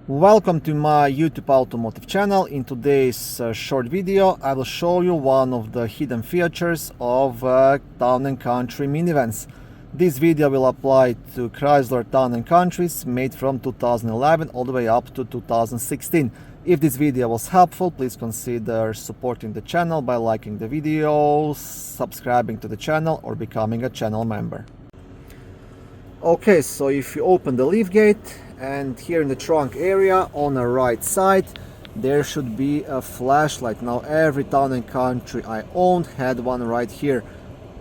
Welcome to my YouTube automotive channel. In today's short video I will show you one of the hidden features of Town & Country minivans. This video will apply to Chrysler Town & Countries made from 2011 all the way up to 2016. If this video was helpful, please consider supporting the channel by liking the video, subscribing to the channel or becoming a channel member. Okay, so if you open the lift gate, and here in the trunk area on the right side there should be a flashlight. Now every Town & Country I owned had one right here.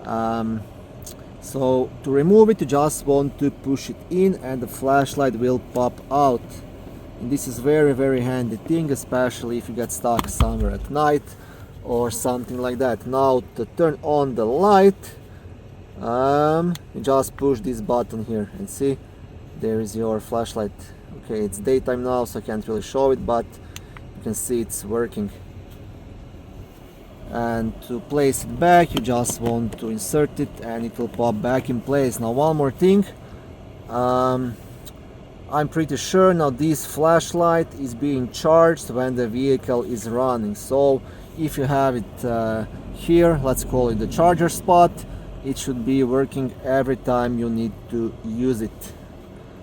So to remove it you just want to push it in and the flashlight will pop out. And this is very handy thing, especially if you get stuck somewhere at night or something like that. Now to turn on the light, you just push this button here and see, there is your flashlight. Okay, it's daytime now so I can't really show it, but you can see it's working. And to place it back you just want to insert it and it will pop back in place. Now one more thing, I'm pretty sure now this flashlight is being charged when the vehicle is running. So if you have it here, let's call it the charger spot, it should be working every time you need to use it,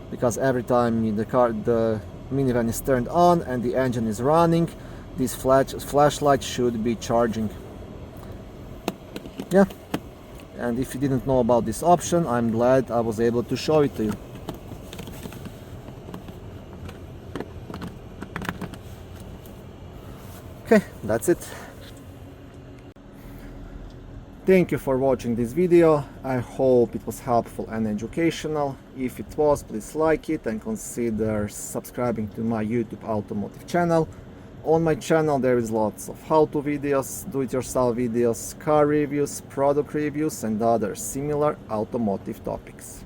because every time the minivan is turned on and the engine is running, this flashlight should be charging. Yeah, and if you didn't know about this option, I'm glad I was able to show it to you. Okay, that's it. Thank you for watching this video. I hope it was helpful and educational. If it was, please like it and consider subscribing to my YouTube automotive channel. On my channel there is lots of how-to videos, do-it-yourself videos, car reviews, product reviews and other similar automotive topics.